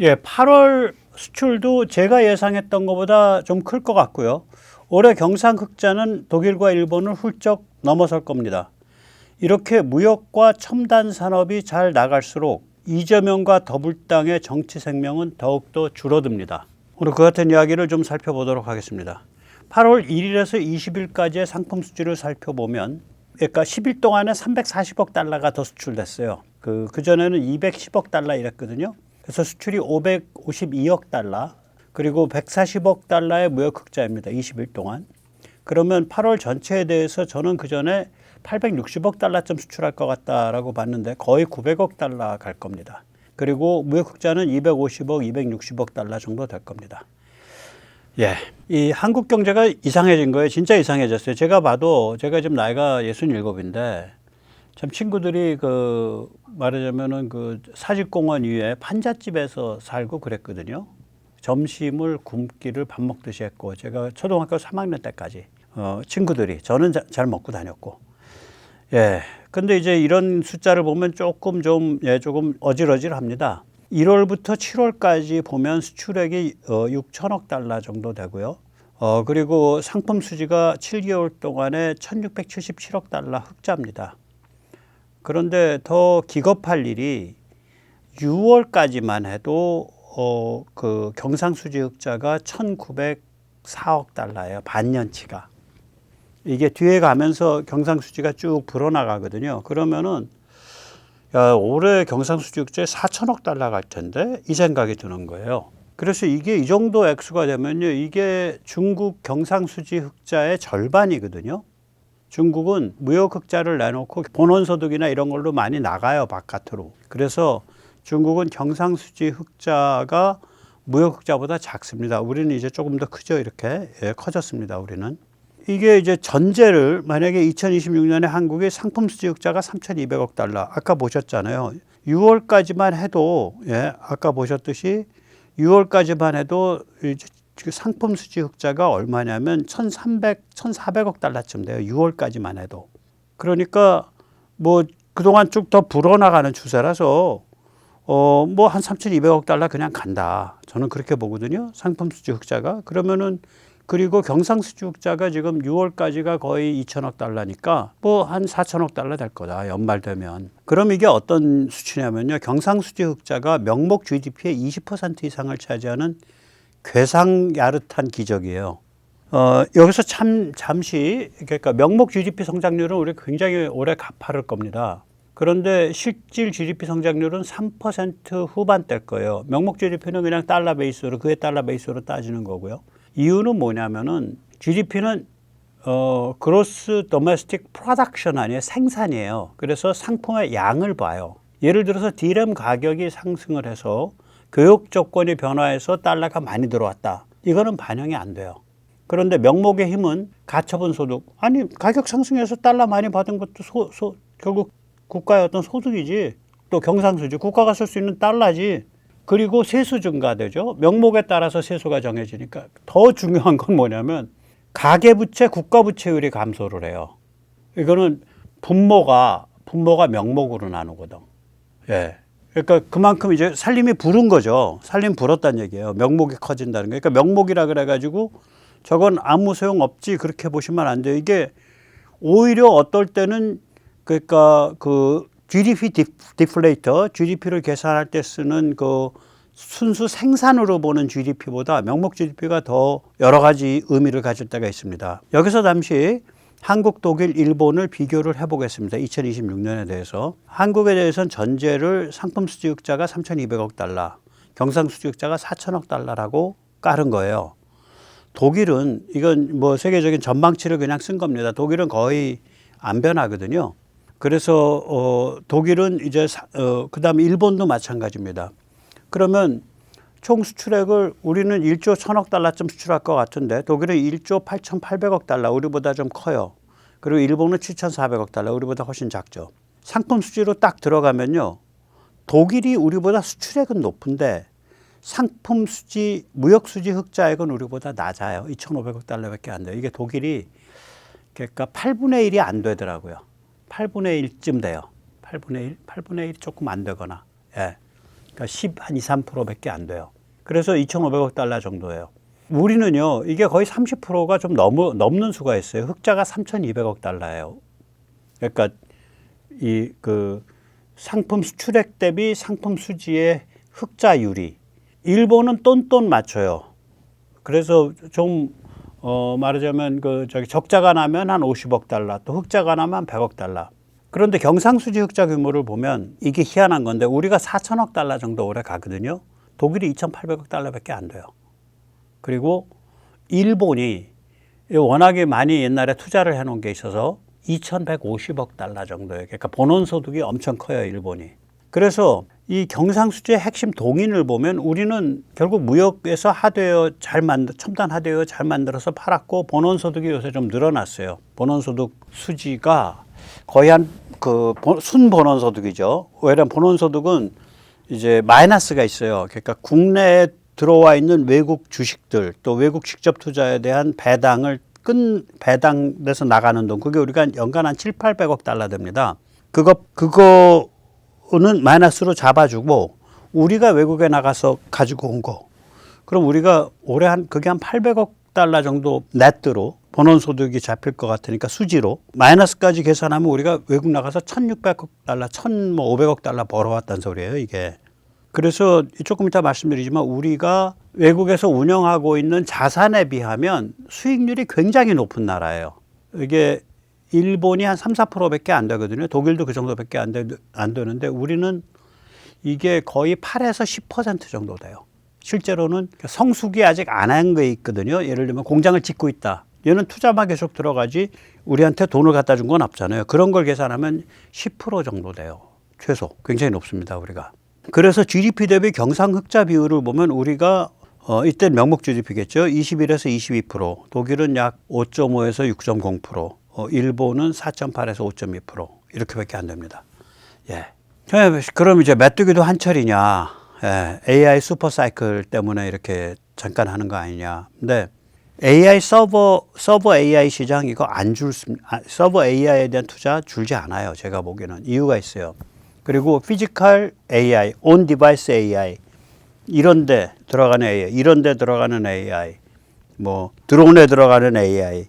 예, 8월 수출도 제가 예상했던 것보다 좀 클 것 같고요. 올해 경상흑자는 독일과 일본을 훌쩍 넘어설 겁니다. 이렇게 무역과 첨단 산업이 잘 나갈수록 이재명과 더불당의 정치 생명은 더욱더 줄어듭니다. 오늘 그 같은 이야기를 좀 살펴보도록 하겠습니다. 8월 1일에서 20일까지의 상품 수지를 살펴보면 그러니까 10일 동안에 340억 달러가 더 수출됐어요. 그전에는 210억 달러 이랬거든요. 그래서 수출이 552억 달러 그리고 140억 달러의 무역 흑자입니다. 20일 동안. 그러면 8월 전체에 대해서 저는 그전에 860억 달러쯤 수출할 것 같다라고 봤는데 거의 900억 달러 갈 겁니다. 그리고 무역 흑자는 250억, 260억 달러 정도 될 겁니다. 예, 이 한국 경제가 이상해진 거예요. 진짜 이상해졌어요. 제가 봐도 제가 지금 나이가 67인데 참 친구들이 말하자면은 사직공원 위에 판잣집에서 살고 그랬거든요. 점심을 굶기를 밥 먹듯이 했고 제가 초등학교 3학년 때까지 친구들이 저는 잘 먹고 다녔고 예. 근데 이제 이런 숫자를 보면 조금 어질어질합니다. 1월부터 7월까지 보면 수출액이 6천억 달러 정도 되고요. 그리고 상품 수지가 7개월 동안에 1677억 달러 흑자입니다. 그런데 더 기겁할 일이 6월까지만 해도 경상수지 흑자가 1904억 달러예요. 반년치가. 이게 뒤에 가면서 경상수지가 쭉 불어나가거든요. 그러면은 야, 올해 경상수지 흑자에 4천억 달러 갈 텐데 이 생각이 드는 거예요. 그래서 이게 이 정도 액수가 되면요. 이게 중국 경상수지 흑자의 절반이거든요. 중국은 무역 흑자를 내놓고 본원소득이나 이런 걸로 많이 나가요. 바깥으로. 그래서 중국은 경상수지 흑자가 무역 흑자보다 작습니다. 우리는 이제 조금 더 크죠. 이렇게 커졌습니다. 우리는. 이게 이제 전제를 만약에 2026년에 한국의 상품 수지 흑자가 3,200억 달러. 아까 보셨잖아요. 6월까지만 해도 아까 보셨듯이 6월까지만 해도 이제 상품 수지 흑자가 얼마냐면 1,400억 달러쯤 돼요. 6월까지만 해도. 그러니까 뭐 그동안 쭉 더 불어나가는 추세라서 뭐 한 3,200억 달러 그냥 간다. 저는 그렇게 보거든요. 상품 수지 흑자가. 그러면은 그리고 경상수지 흑자가 지금 6월까지가 거의 2천억 달러니까 뭐 한 4천억 달러 될 거다. 연말 되면. 그럼 이게 어떤 수치냐면요. 경상수지 흑자가 명목 GDP의 20% 이상을 차지하는 괴상야릇한 기적이에요. 여기서 잠시 그러니까 명목 GDP 성장률은 우리 굉장히 오래 가파를 겁니다. 그런데 실질 GDP 성장률은 3% 후반대일 거예요. 명목 GDP는 그냥 달러 베이스로 그의 달러 베이스로 따지는 거고요. 이유는 뭐냐면은 GDP는 Gross Domestic Production 아니에요. 생산이에요. 그래서 상품의 양을 봐요. 예를 들어서 D램 가격이 상승을 해서 교육 조건이 변화해서 달러가 많이 들어왔다. 이거는 반영이 안 돼요. 그런데 명목의 힘은 가처분 소득. 아니 가격 상승해서 달러 많이 받은 것도 결국 국가의 어떤 소득이지. 또 경상수지. 국가가 쓸 수 있는 달러지. 그리고 세수 증가되죠. 명목에 따라서 세수가 정해지니까. 더 중요한 건 뭐냐면 가계부채, 국가부채율이 감소를 해요. 이거는 분모가 명목으로 나누거든. 예. 그러니까 그만큼 이제 살림이 부른 거죠. 살림 불었다는 얘기예요. 명목이 커진다는 거. 그러니까 명목이라 그래가지고 저건 아무 소용 없지 그렇게 보시면 안 돼요. 이게 오히려 어떨 때는 그러니까 GDP 디플레이터, GDP를 계산할 때 쓰는 순수 생산으로 보는 GDP보다 명목 GDP가 더 여러 가지 의미를 가질 때가 있습니다. 여기서 잠시 한국, 독일, 일본을 비교를 해보겠습니다. 2026년에 대해서. 한국에 대해서는 전제를 상품 수지 흑자가 3,200억 달러, 경상 수지 흑자가 4천억 달러라고 깔은 거예요. 독일은 이건 뭐 세계적인 전망치를 그냥 쓴 겁니다. 독일은 거의 안 변하거든요. 그래서 독일은 이제 그다음에 일본도 마찬가지입니다. 그러면 총 수출액을 우리는 1조 1,000억 달러쯤 수출할 것 같은데 독일은 1조 8,800억 달러 우리보다 좀 커요. 그리고 일본은 7,400억 달러 우리보다 훨씬 작죠. 상품 수지로 딱 들어가면요. 독일이 우리보다 수출액은 높은데 상품 수지, 무역 수지 흑자액은 우리보다 낮아요. 2,500억 달러밖에 안 돼요. 이게 독일이 그러니까 8분의 1이 안 되더라고요. 8분의 1쯤 돼요. 8분의 1 조금 안 되거나. 예. 그러니까 한 2, 3%밖에 안 돼요. 그래서 2,500억 달러 정도예요. 우리는요, 이게 거의 30%가 좀 넘는 수가 있어요. 흑자가 3,200억 달러예요. 그러니까 상품 수출액 대비 상품 수지의 흑자율이. 일본은 똔똔 맞춰요. 그래서 좀 말하자면 적자가 나면 한 50억 달러, 또 흑자가 나면 100억 달러. 그런데 경상수지 흑자 규모를 보면 이게 희한한 건데 우리가 4천억 달러 정도 올해 가거든요. 독일이 2,800억 달러밖에 안 돼요. 그리고 일본이 워낙에 많이 옛날에 투자를 해놓은 게 있어서 2,150억 달러 정도예요. 그러니까 본원소득이 엄청 커요, 일본이. 그래서 이 경상수지의 핵심 동인을 보면 우리는 결국 무역에서 첨단 하드웨어 잘 만들어서 팔았고 본원소득이 요새 좀 늘어났어요. 본원소득 수지가 거의 순본원소득이죠. 왜냐하면 본원소득은 이제 마이너스가 있어요. 그러니까 국내에 들어와 있는 외국 주식들 또 외국 직접 투자에 대한 배당돼서 나가는 돈, 그게 우리가 연간 한 700~800억 달러 됩니다. 그거는 마이너스로 잡아주고 우리가 외국에 나가서 가지고 온 거. 그럼 우리가 올해 그게 한 800억 달러 정도 넷으로 본원소득이 잡힐 것 같으니까 수지로 마이너스까지 계산하면 우리가 외국 나가서 1,600억 달러, 1,500억 달러 벌어왔다는 소리예요, 이게. 그래서 조금 이따 말씀드리지만 우리가 외국에서 운영하고 있는 자산에 비하면 수익률이 굉장히 높은 나라예요. 이게 일본이 한 3~4%밖에 안 되거든요. 독일도 그 정도밖에 안 되는데 우리는 이게 거의 8에서 10% 정도 돼요. 실제로는 성수기 아직 안 한 게 있거든요. 예를 들면 공장을 짓고 있다. 얘는 투자만 계속 들어가지 우리한테 돈을 갖다 준 건 없잖아요. 그런 걸 계산하면 10% 정도 돼요. 최소. 굉장히 높습니다, 우리가. 그래서 GDP 대비 경상 흑자 비율을 보면 우리가 이때 명목 GDP겠죠. 21에서 22%, 독일은 약 5.5에서 6.0%, 일본은 4.8에서 5.2% 이렇게밖에 안 됩니다. 예. 그럼 이제 메뚜기도 한철이냐? 예. AI 슈퍼 사이클 때문에 이렇게 잠깐 하는 거 아니냐? 근데 AI 서버 AI 시장 이거 서버 AI에 대한 투자 줄지 않아요. 제가 보기에는 이유가 있어요. 그리고 피지컬 AI, 온 디바이스 AI 이런 데 들어가는 AI, 이런 데 들어가는 AI, 뭐 드론에 들어가는 AI,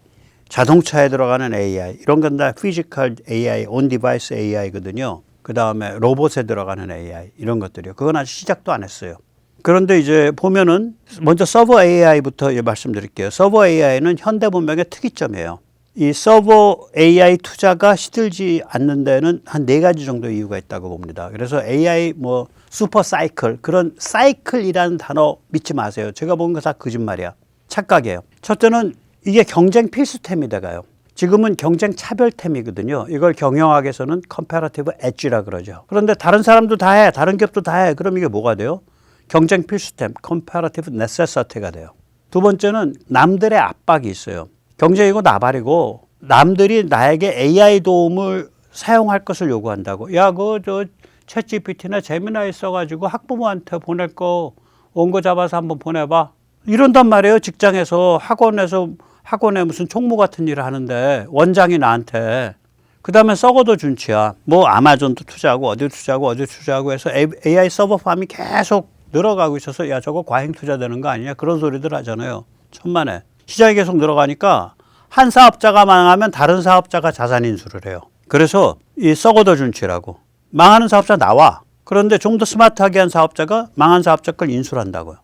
자동차에 들어가는 AI 이런 건 다 피지컬 AI, 온 디바이스 AI거든요. 그다음에 로봇에 들어가는 AI 이런 것들이요. 그건 아직 시작도 안 했어요. 그런데 이제 보면은 먼저 서버 AI부터 말씀드릴게요. 서버 AI는 현대문명의 특이점이에요. 이 서버 AI 투자가 시들지 않는 데는 한 4가지 정도 이유가 있다고 봅니다. 그래서 AI 슈퍼 사이클, 그런 사이클이라는 단어 믿지 마세요. 제가 본 거 다 거짓말이야. 착각이에요. 첫째는 이게 경쟁 필수템이 돼가요. 지금은 경쟁 차별템이거든요. 이걸 경영학에서는 컴패러티브 엣지라 그러죠. 그런데 다른 사람도 다 해, 다른 기업도 다 해. 그럼 이게 뭐가 돼요? 경쟁 필수템, 컴패러티브 네세서티가 돼요. 두 번째는 남들의 압박이 있어요. 경쟁이고 나발이고 남들이 나에게 AI 도움을 사용할 것을 요구한다고. 야, 챗 GPT나 제미나이 써가지고 학부모한테 보낼 거 원고 잡아서 한번 보내봐. 이런단 말이에요. 직장에서 학원에 무슨 총무 같은 일을 하는데 원장이 나한테. 그 다음에 썩어도 준치야. 아마존도 투자하고 어디 투자하고 해서 AI 서버팜이 계속 늘어가고 있어서 야, 저거 과잉 투자되는 거 아니냐, 그런 소리들 하잖아요. 천만에. 시장이 계속 늘어가니까 한 사업자가 망하면 다른 사업자가 자산 인수를 해요. 그래서 이 썩어도 준치라고. 망하는 사업자 나와. 그런데 좀 더 스마트하게 한 사업자가 망한 사업자 걸 인수를 한다고요.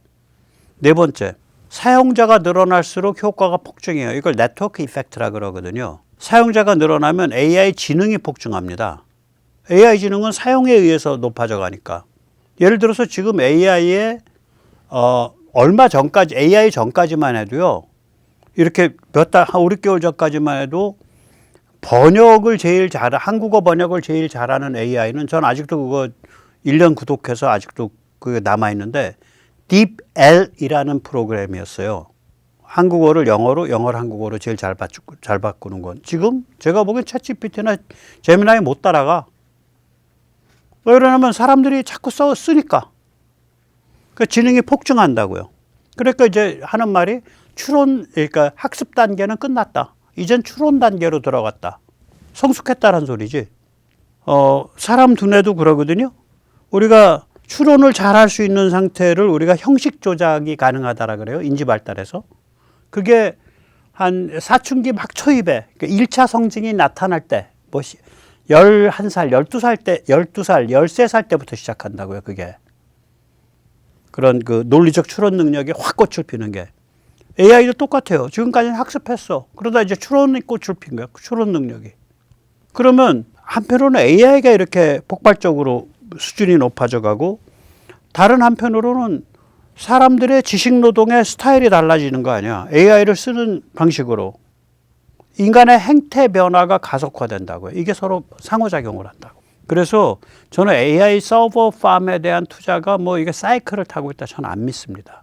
네 번째, 사용자가 늘어날수록 효과가 폭증해요. 이걸 네트워크 이펙트라 그러거든요. 사용자가 늘어나면 AI 지능이 폭증합니다. AI 지능은 사용에 의해서 높아져 가니까. 예를 들어서 지금 AI에 얼마 전까지, AI 전까지만 해도요, 이렇게 한 5, 6개월 전까지만 해도 한국어 번역을 제일 잘하는 AI는 전 아직도 그거 1년 구독해서 아직도 그게 남아있는데 DeepL이라는 프로그램이었어요. 한국어를 영어로, 영어를 한국어로 제일 잘 바꾸는 건. 지금 제가 보기엔 챗GPT나 제미나이 못 따라가. 왜 그러냐면 사람들이 자꾸 쓰니까. 그 지능이 폭증한다고요. 그러니까 이제 하는 말이 그러니까 학습 단계는 끝났다. 이젠 추론 단계로 들어갔다. 성숙했다는 소리지. 사람 두뇌도 그러거든요. 우리가 추론을 잘 할 수 있는 상태를 우리가 형식 조작이 가능하다라 그래요. 인지 발달에서. 그게 한 사춘기 막 초입에 그러니까 1차 성징이 나타날 때, 뭐 11살, 12살 때, 12살, 13살 때부터 시작한다고요. 그게. 그런 그 논리적 추론 능력이 확 꽃을 피는 게. AI도 똑같아요. 지금까지는 학습했어. 그러다 이제 추론이 꽃을 핀 거야. 추론 능력이. 그러면 한편으로는 AI가 이렇게 폭발적으로 수준이 높아져 가고 다른 한편으로는 사람들의 지식 노동의 스타일이 달라지는 거 아니야. AI를 쓰는 방식으로. 인간의 행태 변화가 가속화된다고요. 이게 서로 상호작용을 한다고. 그래서 저는 AI 서버 팜에 대한 투자가 뭐 이게 사이클을 타고 있다 저는 안 믿습니다.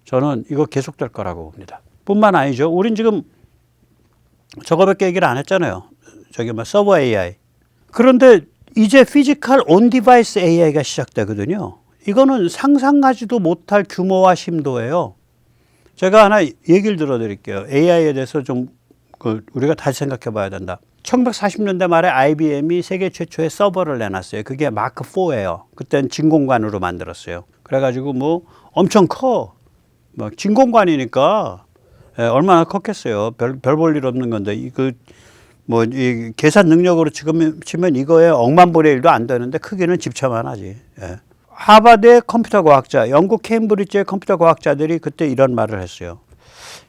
저는 이거 계속될 거라고 봅니다. 뿐만 아니죠. 우린 지금 저거밖에 얘기를 안 했잖아요. 저기 뭐 서버 AI. 그런데 이제 피지컬 온 디바이스 AI가 시작되거든요. 이거는 상상하지도 못할 규모와 심도예요. 제가 하나 얘기를 들어드릴게요. AI에 대해서 좀 우리가 다시 생각해 봐야 된다. 1940년대 말에 IBM이 세계 최초의 서버를 내놨어요. 그게 마크 4예요. 그때는 진공관으로 만들었어요. 그래가지고 뭐 엄청 커. 막 진공관이니까 얼마나 컸겠어요. 별 볼 일 없는 건데 이 계산 능력으로 치면 이거에 억만분의 1도 안 되는데 크기는 집차만하지. 예. 하버드의 컴퓨터 과학자, 영국 케임브리지의 컴퓨터 과학자들이 그때 이런 말을 했어요.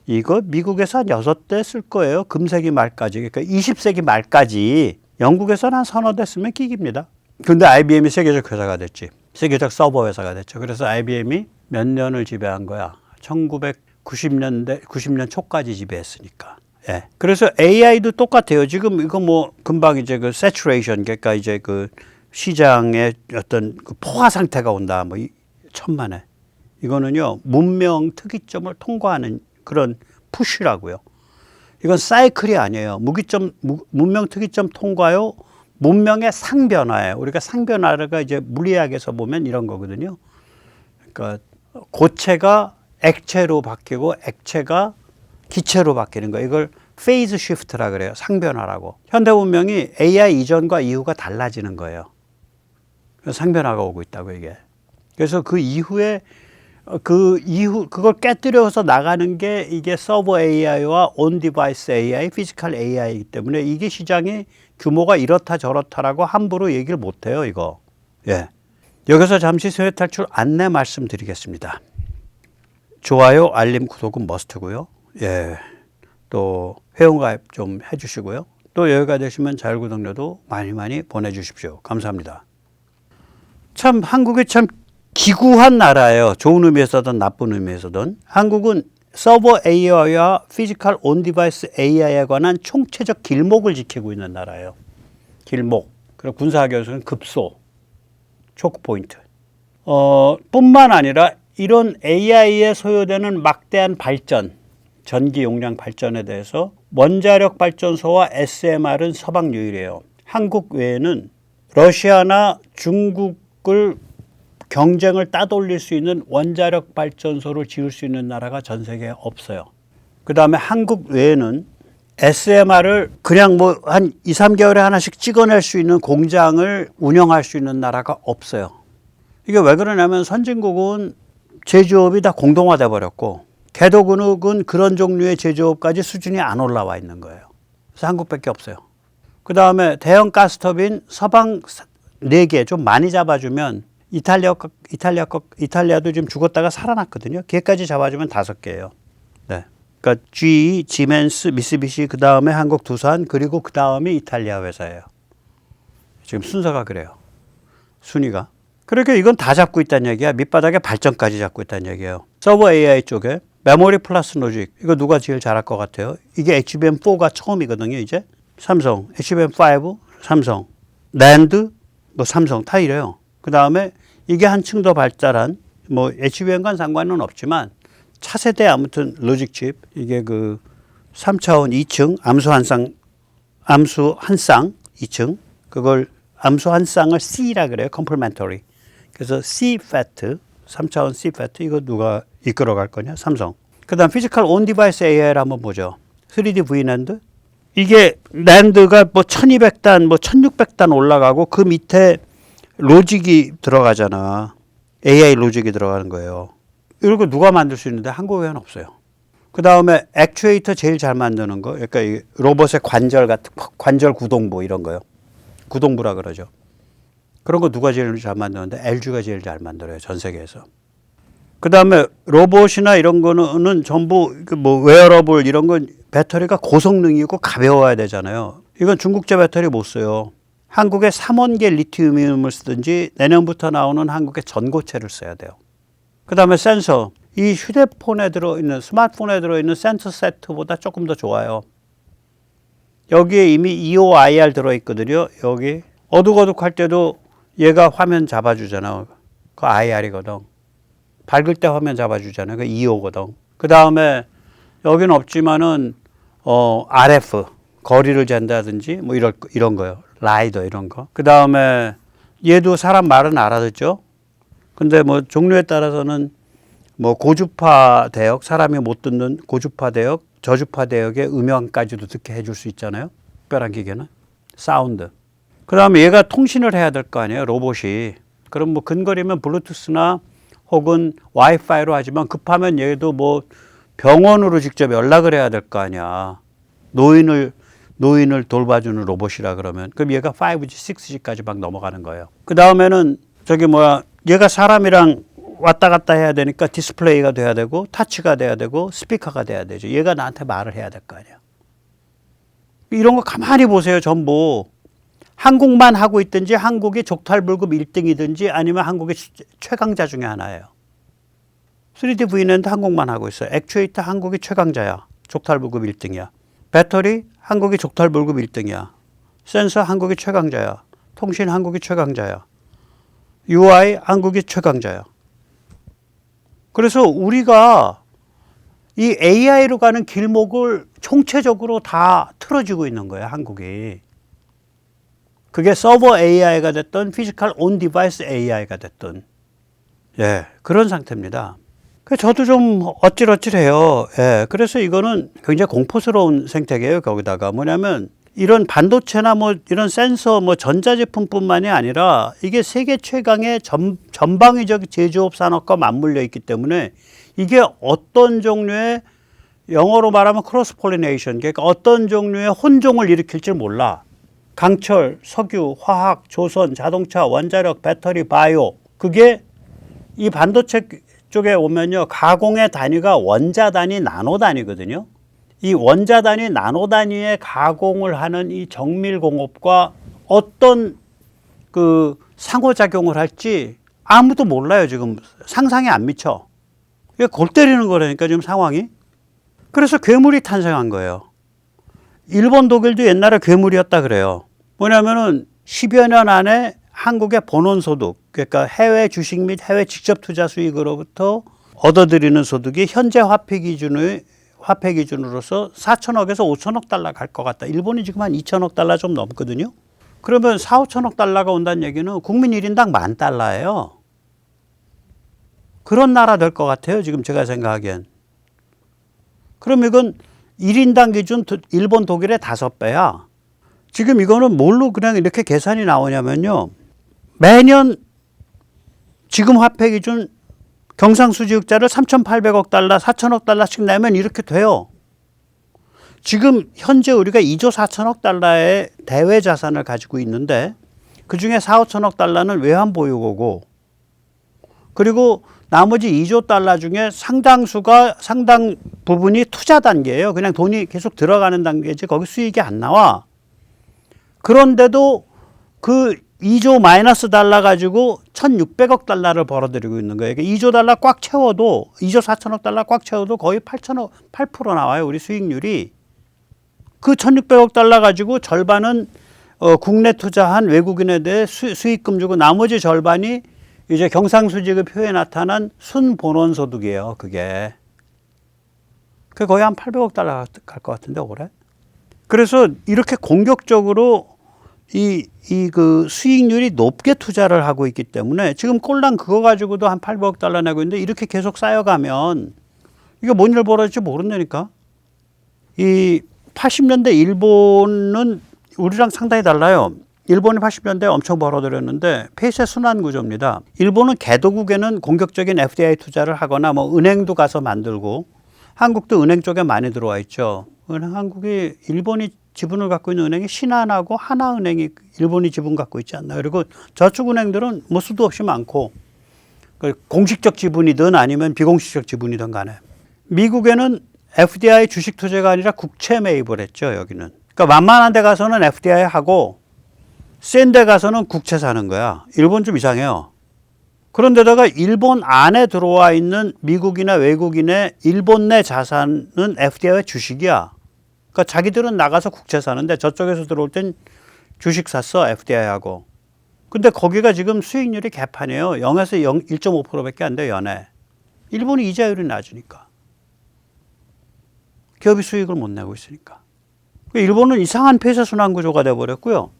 이거 미국에서 한 6대 쓸 거예요. 금세기 말까지. 그러니까 20세기 말까지 영국에서는 한 서너 대 쓰면 끼깁니다. 근데 IBM이 세계적 회사가 됐지. 세계적 서버 회사가 됐죠. 그래서 IBM이 몇 년을 지배한 거야. 90년 초까지 지배했으니까. 예. 그래서 AI도 똑같아요. 지금 이거 뭐 금방 이제 그 saturation, 그러니까 이제 그 시장의 어떤 그 포화 상태가 온다. 뭐 천만에. 이거는요, 문명 특이점을 통과하는 그런 푸시라고요. 이건 사이클이 아니에요. 문명 특이점 통과요. 문명의 상변화예요. 우리가 상변화가 이제 물리학에서 보면 이런 거거든요. 그러니까 고체가 액체로 바뀌고 액체가 기체로 바뀌는 거예요. 이걸 페이즈 시프트라 그래요. 상변화라고. 현대 문명이 AI 이전과 이후가 달라지는 거예요. 상변화가 오고 있다고 이게. 그래서 그 이후에 그걸 깨뜨려서 나가는 게 이게 서버 AI와 온 디바이스 AI, 피지컬 AI이기 때문에 이게 시장의 규모가 이렇다 저렇다라고 함부로 얘기를 못 해요, 이거. 예. 여기서 잠시 세계 탈출 안내 말씀드리겠습니다. 좋아요, 알림, 구독은 머스트고요. 예. 또 회원가입 좀 해주시고요. 또 여유가 되시면 자율구독료도 많이 보내주십시오. 감사합니다. 참 한국이 참 기구한 나라예요. 좋은 의미에서든 나쁜 의미에서든. 한국은 서버 AI와 피지컬 온 디바이스 AI에 관한 총체적 길목을 지키고 있는 나라예요. 길목. 그리고 군사학에서는 급소, 초크포인트. 뿐만 아니라 이런 AI에 소요되는 막대한 발전, 전기 용량 발전에 대해서 원자력 발전소와 SMR은 서방 유일이에요. 한국 외에는 러시아나 중국을 경쟁을 따돌릴 수 있는 원자력 발전소를 지을 수 있는 나라가 전 세계에 없어요. 그 다음에 한국 외에는 SMR을 그냥 뭐 한 2, 3개월에 하나씩 찍어낼 수 있는 공장을 운영할 수 있는 나라가 없어요. 이게 왜 그러냐면 선진국은 제조업이 다 공동화돼 버렸고 개도국은 그런 종류의 제조업까지 수준이 안 올라와 있는 거예요. 그래서 한국밖에 없어요. 그 다음에 대형 가스터빈 서방 4개 좀 많이 잡아주면 이탈리아도 지금 죽었다가 살아났거든요. 걔까지 잡아주면 5개예요. 네. 그러니까 GE, 지멘스, 미쓰비시, 그 다음에 한국 두산, 그리고 그 다음에 이탈리아 회사예요. 지금 순서가 그래요. 순위가. 그러니까 이건 다 잡고 있다는 얘기야. 밑바닥에 발전까지 잡고 있다는 얘기예요. 서버 AI 쪽에 메모리 플러스 로직. 이거 누가 제일 잘할 것 같아요? 이게 HBM4가 처음이거든요, 이제. 삼성, HBM5, 삼성, 랜드, 뭐 삼성 다 이래요. 그 다음에 이게 한층 더 발달한 뭐 HBM과는 상관은 없지만 차세대 아무튼 로직 칩 이게 그 3차원 2층 암수 한 쌍 2층 그걸 암수 한 쌍을 C라 그래요. 컴플멘터리. 그래서 CFET 3차원 CFET 이거 누가 이끌어갈 거냐? 삼성. 그 다음 피지컬 온 디바이스 AI를 한번 보죠. 3D V랜드. 이게 랜드가 뭐 1200단, 뭐 1600단 올라가고 그 밑에 로직이 들어가잖아. AI 로직이 들어가는 거예요. 이런 거 누가 만들 수 있는데 한국에는 없어요. 그 다음에 액추에이터 제일 잘 만드는 거, 그러니까 이 로봇의 관절 같은, 관절 구동부 이런 거요. 구동부라 그러죠. 그런 거 누가 제일 잘 만드는데 LG가 제일 잘 만들어요. 전 세계에서. 그 다음에 로봇이나 이런 거는 전부 뭐 웨어러블 이런 건 배터리가 고성능이고 가벼워야 되잖아요. 이건 중국제 배터리 못 써요. 한국에 3원계 리튬을 쓰든지 내년부터 나오는 한국의 전고체를 써야 돼요. 그 다음에 센서. 이 휴대폰에 들어있는, 스마트폰에 들어있는 센서 세트보다 조금 더 좋아요. 여기에 이미 EOIR 들어있거든요. 여기 어둑어둑할 때도 얘가 화면 잡아주잖아. 그 IR이거든. 밝을 때 화면 잡아주잖아요. 그 EO거든. 그 다음에 여기는 없지만은 RF 거리를 잰다든지 뭐 이런 거요. 라이더 이런 거. 그 다음에 얘도 사람 말은 알아듣죠. 근데 뭐 종류에 따라서는 뭐 고주파 대역, 사람이 못 듣는 고주파 대역, 저주파 대역의 음향까지도 듣게 해줄 수 있잖아요. 특별한 기계는. 사운드. 그 다음에 얘가 통신을 해야 될 거 아니에요. 로봇이. 그럼 뭐 근거리면 블루투스나 혹은 와이파이로 하지만 급하면 얘도 뭐 병원으로 직접 연락을 해야 될 거 아니야. 노인을 돌봐주는 로봇이라 그러면. 그럼 얘가 5G, 6G까지 막 넘어가는 거예요. 그 다음에는 얘가 사람이랑 왔다 갔다 해야 되니까 디스플레이가 돼야 되고 타치가 돼야 되고 스피커가 돼야 되죠. 얘가 나한테 말을 해야 될 거 아니야. 이런 거 가만히 보세요. 전부 한국만 하고 있든지 한국이 족탈불급 1등이든지 아니면 한국의 최강자 중에 하나예요. 3D VN도 한국만 하고 있어요. 액추에이터 한국이 최강자야. 족탈불급 1등이야. 배터리 한국이 족탈불급 1등이야. 센서 한국이 최강자야. 통신 한국이 최강자야. UI 한국이 최강자야. 그래서 우리가 이 AI로 가는 길목을 총체적으로 다 틀어지고 있는 거예요, 한국이. 그게 서버 AI가 됐든 피지컬 온 디바이스 AI가 됐든 예, 그런 상태입니다. 저도 좀 어찔어찔해요. 예, 그래서 이거는 굉장히 공포스러운 생태계예요. 거기다가 뭐냐면 이런 반도체나 뭐 이런 센서 뭐 전자제품뿐만이 아니라 이게 세계 최강의 전방위적 제조업 산업과 맞물려 있기 때문에 이게 어떤 종류의 영어로 말하면 크로스 폴리네이션, 그러니까 어떤 종류의 혼종을 일으킬지 몰라. 강철, 석유, 화학, 조선, 자동차, 원자력, 배터리, 바이오. 그게 이 반도체 쪽에 오면요. 가공의 단위가 원자 단위, 나노 단위거든요. 이 원자 단위, 나노 단위의 가공을 하는 이 정밀 공업과 어떤 그 상호작용을 할지 아무도 몰라요. 지금 상상이 안 미쳐. 이게 골 때리는 거라니까 지금 상황이. 그래서 괴물이 탄생한 거예요. 일본, 독일도 옛날에 괴물이었다 그래요. 뭐냐면은 10여 년 안에 한국의 본원소득, 그러니까 해외 주식 및 해외 직접 투자 수익으로부터 얻어들이는 소득이 현재 화폐 기준으로서 4천억에서 5천억 달러 갈 것 같다. 일본이 지금 한 2천억 달러 좀 넘거든요. 그러면 4, 5천억 달러가 온다는 얘기는 국민 1인당 10,000달러예요. 그런 나라 될 것 같아요. 지금 제가 생각하기엔. 그럼 이건 1인당 기준 일본, 독일의 5배야. 지금 이거는 뭘로 그냥 이렇게 계산이 나오냐면요. 매년 지금 화폐 기준 경상수지흑자를 3,800억 달러, 4천억 달러씩 내면 이렇게 돼요. 지금 현재 우리가 2조 4천억 달러의 대외 자산을 가지고 있는데 그중에 4, 5천억 달러는 외환 보유고고 그리고 나머지 2조 달러 중에 상당 부분이 투자 단계예요. 그냥 돈이 계속 들어가는 단계지 거기 수익이 안 나와. 그런데도 그 2조 마이너스 달러 가지고 1,600억 달러를 벌어들이고 있는 거예요. 그러니까 2조 달러 꽉 채워도 2조 4천억 달러 꽉 채워도 거의 8% 나와요. 우리 수익률이. 그 1,600억 달러 가지고 절반은 국내 투자한 외국인에 대해 수익금 주고 나머지 절반이 이제 경상수지의 표에 나타난 순본원 소득이에요. 그게 거의 한 800억 달러 갈 것 같은데 올해. 그래서 이렇게 공격적으로 그 수익률이 높게 투자를 하고 있기 때문에 지금 꼴랑 그거 가지고도 한 800억 달러 내고 있는데 이렇게 계속 쌓여가면 이게 뭔 일 벌어질지 모른다니까. 이 80년대 일본은 우리랑 상당히 달라요. 일본이 80년대에 엄청 벌어들였는데 폐쇄 순환 구조입니다. 일본은 개도국에는 공격적인 FDI 투자를 하거나 뭐 은행도 가서 만들고 한국도 은행 쪽에 많이 들어와 있죠. 한국이 일본이 지분을 갖고 있는 은행이 신한하고 하나은행이 일본이 지분 갖고 있지 않나요? 그리고 저축은행들은 뭐 수도 없이 많고 공식적 지분이든 아니면 비공식적 지분이든 간에 미국에는 FDI 주식 투자가 아니라 국채 매입을 했죠. 여기는. 그러니까 만만한 데 가서는 FDI 하고 센 데 가서는 국채 사는 거야. 일본 좀 이상해요. 그런데다가 일본 안에 들어와 있는 미국이나 외국인의 일본 내 자산은 FDI의 주식이야. 그러니까 자기들은 나가서 국채 사는데 저쪽에서 들어올 땐 주식 샀어, FDI하고. 근데 거기가 지금 수익률이 개판이에요. 0에서 1.5%밖에 안 돼요, 연에. 일본이 이자율이 낮으니까. 기업이 수익을 못 내고 있으니까. 일본은 이상한 폐쇄 순환 구조가 돼버렸고요.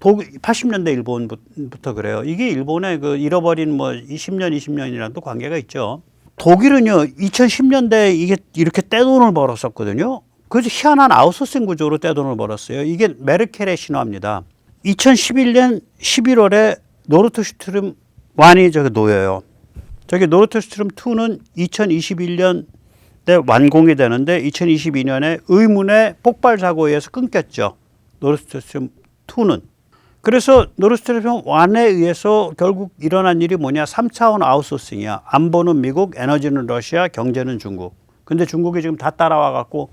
80년대 일본부터 그래요. 이게 일본의 그 잃어버린 뭐 20년, 20년이랑도 관계가 있죠. 독일은요, 2010년대에 이게 이렇게 떼돈을 벌었었거든요. 그래서 희한한 아웃소싱 구조로 떼돈을 벌었어요. 이게 메르켈의 신화입니다. 2011년 11월에 노르드스트림 1이 저기 놓여요. 저기 노르드스트림 2는 2021년에 완공이 되는데 2022년에 의문의 폭발 사고에 의해서 끊겼죠. 노르드스트림 2는. 그래서 노르드스트림 1에 의해서 결국 일어난 일이 뭐냐? 3차원 아웃소싱이야. 안보는 미국, 에너지는 러시아, 경제는 중국. 근데 중국이 지금 다 따라와 갖고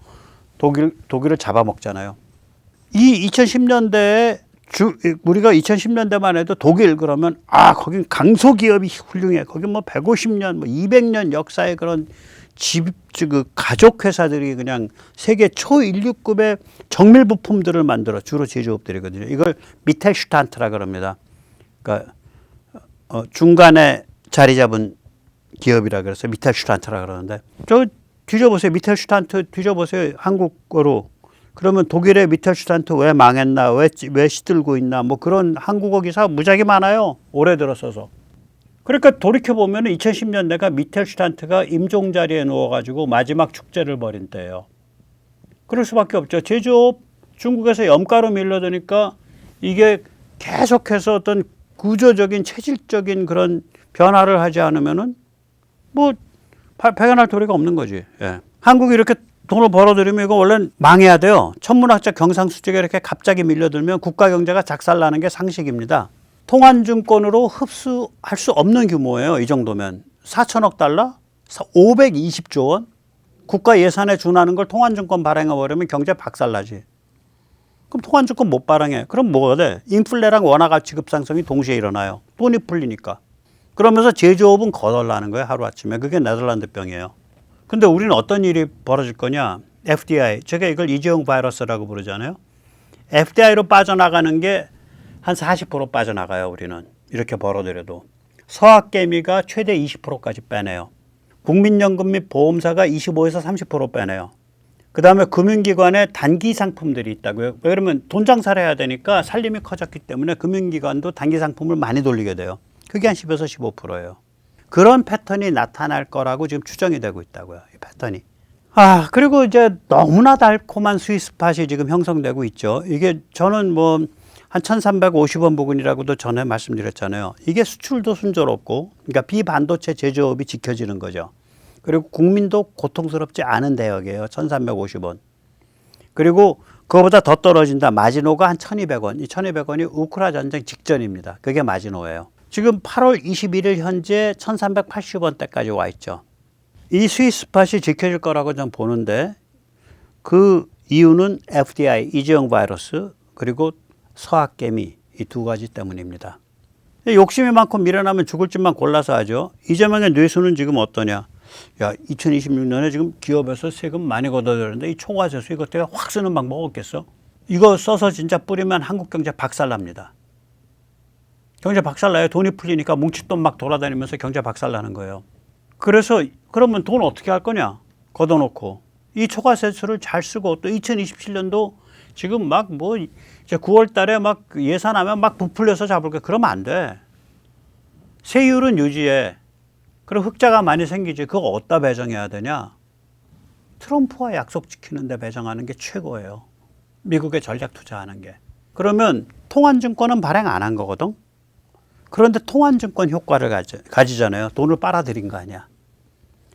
독일을 잡아먹잖아요. 이 2010년대에 우리가 2010년대만 해도 독일 그러면 거긴 강소기업이 훌륭해. 거긴 뭐 150년, 뭐 200년 역사의 그런 그 가족 회사들이 그냥 세계 초인류급의 정밀 부품들을 만들어. 주로 제조업들이거든요. 이걸 미텔슈탄트라 그럽니다. 그러니까 중간에 자리 잡은 기업이라 그래서 미텔슈탄트라 그러는데 저 뒤져보세요. 미텔슈탄트 뒤져보세요. 한국어로. 그러면 독일의 미텔슈탄트 왜 망했나, 왜 시들고 있나, 뭐 그런 한국어 기사 무지하게 많아요. 오래 들었어서. 그러니까 돌이켜보면 2010년대가 미텔슈탄트가 임종 자리에 누워가지고 마지막 축제를 벌인 때예요. 그럴 수밖에 없죠. 제조업 중국에서 염가로 밀려드니까 이게 계속해서 어떤 구조적인 체질적인 그런 변화를 하지 않으면은 뭐 발견할 도리가 없는 거지. 예. 한국이 이렇게 돈을 벌어들이면 이거 원래 망해야 돼요. 천문학적 경상수지가 이렇게 갑자기 밀려들면 국가 경제가 작살나는 게 상식입니다. 통한증권으로 흡수할 수 없는 규모예요. 이 정도면. 4천억 달러? 520조 원? 국가 예산에 준하는 걸 통한증권 발행해버리면 경제 박살나지. 그럼 통한증권 못 발행해. 그럼 뭐가 돼? 인플레랑 원화 가치 급상승이 동시에 일어나요. 돈이 풀리니까. 그러면서 제조업은 거덜나는 거예요. 하루아침에. 그게 네덜란드 병이에요. 근데 우리는 어떤 일이 벌어질 거냐? FDI. 제가 이걸 이재용 바이러스라고 부르잖아요. FDI로 빠져나가는 게 한 40% 빠져나가요. 우리는. 이렇게 벌어들여도. 서학개미가 최대 20%까지 빼내요. 국민연금 및 보험사가 25에서 30% 빼내요. 그 다음에 금융기관에 단기 상품들이 있다고요. 왜 그러면 돈 장사를 해야 되니까 살림이 커졌기 때문에 금융기관도 단기 상품을 많이 돌리게 돼요. 그게 한 10에서 15%예요. 그런 패턴이 나타날 거라고 지금 추정이 되고 있다고요. 이 패턴이. 그리고 이제 너무나 달콤한 스윗스팟이 지금 형성되고 있죠. 이게 저는 뭐 한 1,350원 부근이라고도 전에 말씀드렸잖아요. 이게 수출도 순조롭고, 그러니까 비반도체 제조업이 지켜지는 거죠. 그리고 국민도 고통스럽지 않은 대역이에요. 1,350원. 그리고 그거보다 더 떨어진다. 마지노가 한 1,200원. 이 1,200원이 우크라 전쟁 직전입니다. 그게 마지노예요. 지금 8월 21일 현재 1,380원대까지 와 있죠. 이 스윗스팟이 지켜질 거라고 전 보는데 그 이유는 FDI, 이재용 바이러스, 그리고 서학개미 이 두 가지 때문입니다. 욕심이 많고 미련하면 죽을 짓만 골라서 하죠. 이재명의 뇌수는 지금 어떠냐. 2026년에 지금 기업에서 세금 많이 걷어들였는데 이 초과세수 이거 내가 확 쓰는 방법 없겠어? 이거 써서 진짜 뿌리면 한국 경제 박살납니다. 경제 박살나요. 돈이 풀리니까 뭉칫돈 막 돌아다니면서 경제 박살나는 거예요. 그래서 그러면 돈 어떻게 할 거냐? 걷어놓고. 이 초과세수를 잘 쓰고 또 2027년도 지금 막 뭐 이제 9월 달에 막 예산하면 막 부풀려서 잡을 거야. 그러면 안 돼. 세율은 유지해. 그리고 흑자가 많이 생기지. 그거 어디다 배정해야 되냐? 트럼프와 약속 지키는 데 배정하는 게 최고예요. 미국에 전략 투자하는 게. 그러면 통한증권은 발행 안 한 거거든. 그런데 통한증권 효과를 가지잖아요. 돈을 빨아들인 거 아니야.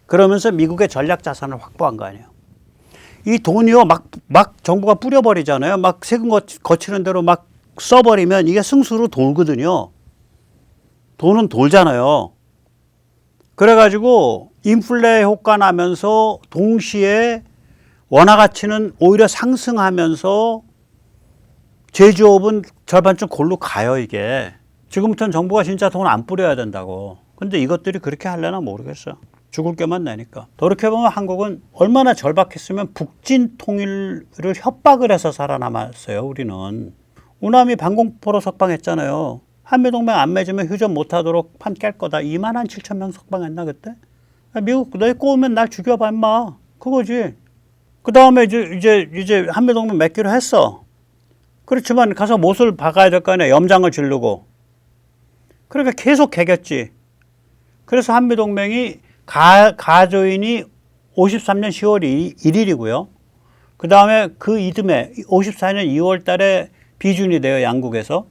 그러면서 미국의 전략 자산을 확보한 거 아니에요. 이 돈이요, 막 정부가 뿌려버리잖아요. 막 세금 거치는 대로 막 써버리면 이게 승수로 돌거든요. 돈은 돌잖아요. 그래가지고 인플레 효과 나면서 동시에 원화 가치는 오히려 상승하면서 제조업은 절반쯤 골로 가요, 이게. 지금부터는 정부가 진짜 돈 안 뿌려야 된다고. 근데 이것들이 그렇게 하려나 모르겠어. 죽을 게만 나니까. 그렇게 보면 한국은 얼마나 절박했으면 북진 통일을 협박을 해서 살아남았어요, 우리는. 우남이 방공포로 석방했잖아요. 한미동맹 안 맺으면 휴전 못하도록 판 깰 거다. 2만 7천 명 석방했나 그때? 미국 너희 꼬우면 날 죽여봐 임마. 그거지. 그 다음에 이제 한미동맹 맺기로 했어. 그렇지만 가서 못을 박아야 될 거 아니야. 염장을 지르고. 그러니까 계속 개겼지. 그래서 한미동맹이 가조인이 53년 10월 1일이고요. 그 다음에 그 이듬해 54년 2월 달에 비준이 돼요, 양국에서.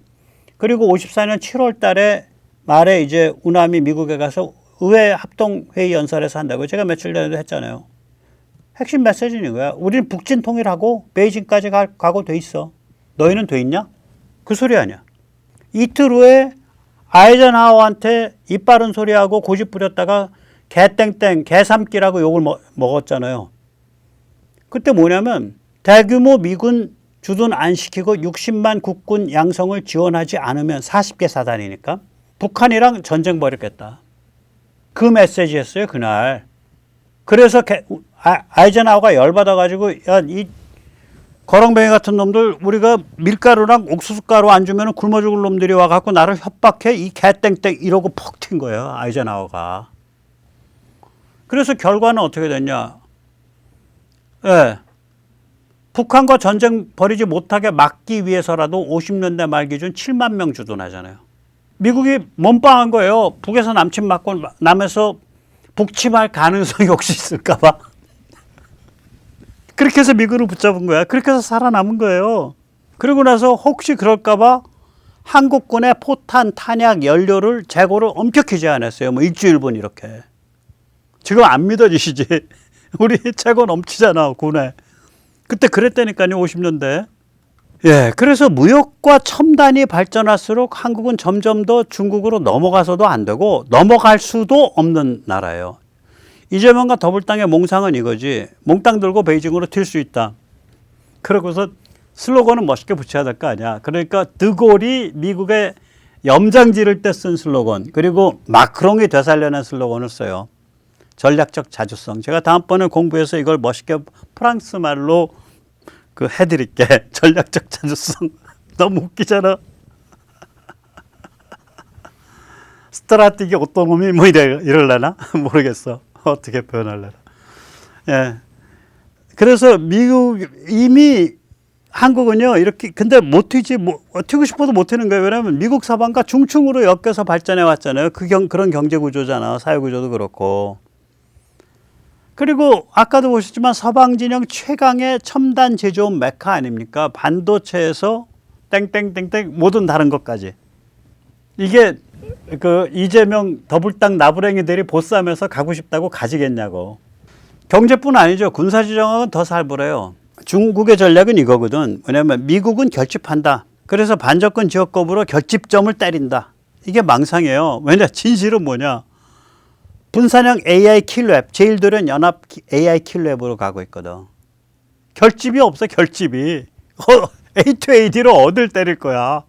그리고 54년 7월 달에 말에 이제 우남이 미국에 가서 의회 합동회의 연설에서 한다고 제가 며칠 전에도 했잖아요. 핵심 메시지는 이거야. 우리는 북진 통일하고 베이징까지 가고 돼 있어. 너희는 돼 있냐? 그 소리 아니야. 이틀 후에 아이젠하워한테 입 바른 소리하고 고집 부렸다가 개땡땡, 개삼기라고 욕을 먹었잖아요. 그때 뭐냐면 대규모 미군 주둔 안 시키고 60만 국군 양성을 지원하지 않으면 40개 사단이니까 북한이랑 전쟁 벌였겠다. 그 메시지였어요, 그날. 그래서 아이젠하워가 열받아가지고 야, 이 거렁뱅이 같은 놈들 우리가 밀가루랑 옥수수가루 안 주면 굶어 죽을 놈들이 와갖고 나를 협박해 이 개땡땡 이러고 퍽 튄 거예요, 아이젠하워가. 그래서 결과는 어떻게 됐냐. 예. 북한과 전쟁 벌이지 못하게 막기 위해서라도 50년대 말 기준 7만 명 주둔하잖아요. 미국이 몸빵한 거예요. 북에서 남침 맞고 남에서 북침할 가능성이 혹시 있을까 봐. 그렇게 해서 미국을 붙잡은 거야. 그렇게 해서 살아남은 거예요. 그리고 나서 혹시 그럴까 봐 한국군의 포탄, 탄약, 연료를 재고를 엄격히 제한했어요. 뭐 일주일분 이렇게. 지금 안 믿어지시지? 우리 재고 넘치잖아, 군에. 그때 그랬다니까요, 50년대. 예, 그래서 무역과 첨단이 발전할수록 한국은 점점 더 중국으로 넘어가서도 안 되고 넘어갈 수도 없는 나라예요. 이재명과 더불당의 몽상은 이거지. 몽땅 들고 베이징으로 튈 수 있다. 그러고서 슬로건은 멋있게 붙여야 될 거 아니야. 그러니까 드골이 미국의 염장 지를 때 쓴 슬로건, 그리고 마크롱이 되살려낸 슬로건을 써요. 전략적 자주성. 제가 다음번에 공부해서 이걸 멋있게 프랑스 말로 해드릴게. 전략적 자주성. 너무 웃기잖아. 스트라티기 오토노미 뭐 이럴라나? 모르겠어. 어떻게 표현할래나. 예. 그래서 미국 이미 한국은요 이렇게 근데 못 튀지 튀고 싶어도 못 튀는 거예요. 왜냐하면 미국 사방과 중충으로 엮여서 발전해 왔잖아요. 그런 경제 구조잖아. 사회 구조도 그렇고. 그리고 아까도 보셨지만 서방 진영 최강의 첨단 제조업 메카 아닙니까? 반도체에서 땡땡땡땡 모든 다른 것까지. 이게 이재명 더불당 나부랭이들이 보쌈해서 가고 싶다고 가지겠냐고. 경제뿐 아니죠. 군사지정학은 더 살벌해요. 중국의 전략은 이거거든. 왜냐하면 미국은 결집한다. 그래서 반접근 지역법으로 결집점을 때린다. 이게 망상이에요. 왜냐? 진실은 뭐냐? 분산형 AI 킬랩, 제1돌연 연합 AI 킬랩으로 가고 있거든. 결집이 없어, 결집이. A2AD로 어딜 때릴 거야.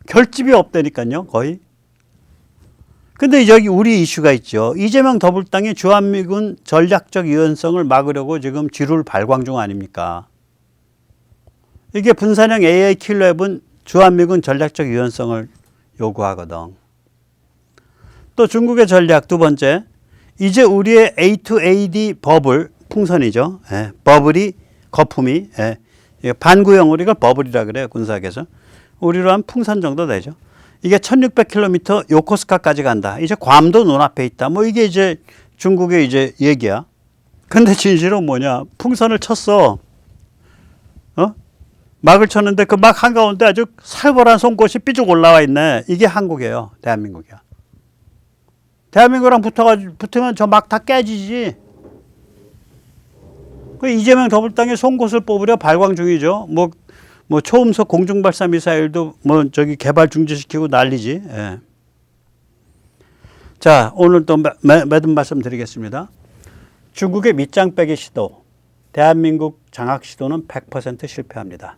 결집이 없다니까요, 거의. 근데 여기 우리 이슈가 있죠. 이재명 더불당이 주한미군 전략적 유연성을 막으려고 지금 지루를 발광 중 아닙니까? 이게 분산형 AI 킬랩은 주한미군 전략적 유연성을 요구하거든. 또 중국의 전략 두 번째, 이제 우리의 A2AD 버블, 풍선이죠. 예, 버블이 거품이 반구형으로 이걸 버블이라 그래요, 군사학에서. 우리로 한 풍선 정도 되죠. 이게 1600km 요코스카까지 간다. 이제 괌도 눈앞에 있다. 뭐 이게 이제 중국의 이제 얘기야. 근데 진실은 뭐냐? 풍선을 쳤어. 막을 쳤는데 그 막 한가운데 아주 살벌한 송곳이 삐죽 올라와 있네. 이게 한국이에요. 대한민국이야. 대한민국이랑 붙으면 저 막 다 깨지지. 그 이재명 더불당이 송곳을 뽑으려 발광 중이죠. 뭐 초음속 공중발사 미사일도 뭐 저기 개발 중지시키고 난리지. 예. 자, 오늘 또 매듭 말씀 드리겠습니다. 중국의 밑장 빼기 시도, 대한민국 장악 시도는 100% 실패합니다.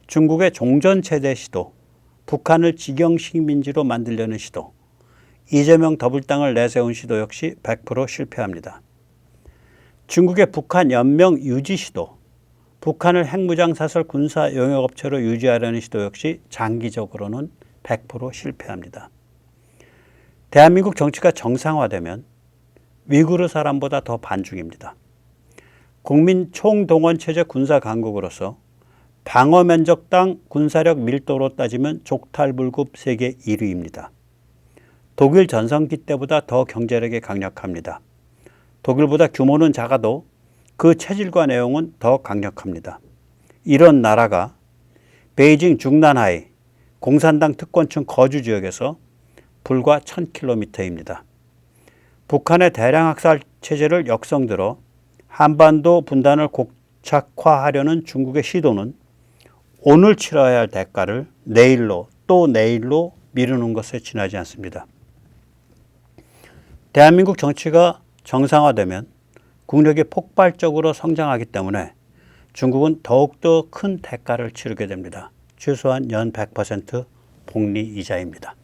중국의 종전체제 시도, 북한을 직영식민지로 만들려는 시도, 이재명 더불당을 내세운 시도 역시 100% 실패합니다. 중국의 북한 연명 유지 시도, 북한을 핵무장사설 군사 용역업체로 유지하려는 시도 역시 장기적으로는 100% 실패합니다. 대한민국 정치가 정상화되면 위구르 사람보다 더 반중입니다. 국민 총동원체제 군사강국으로서 방어면적당 군사력 밀도로 따지면 족탈불급 세계 1위입니다. 독일 전성기 때보다 더 경제력이 강력합니다. 독일보다 규모는 작아도 그 체질과 내용은 더 강력합니다. 이런 나라가 베이징 중난하이 공산당 특권층 거주 지역에서 불과 1000km입니다. 북한의 대량 학살 체제를 역성들어 한반도 분단을 고착화하려는 중국의 시도는 오늘 치러야 할 대가를 내일로 또 내일로 미루는 것에 지나지 않습니다. 대한민국 정치가 정상화되면 국력이 폭발적으로 성장하기 때문에 중국은 더욱더 큰 대가를 치르게 됩니다. 최소한 연 100% 복리 이자입니다.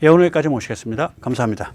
예, 오늘 여기까지 모시겠습니다. 감사합니다.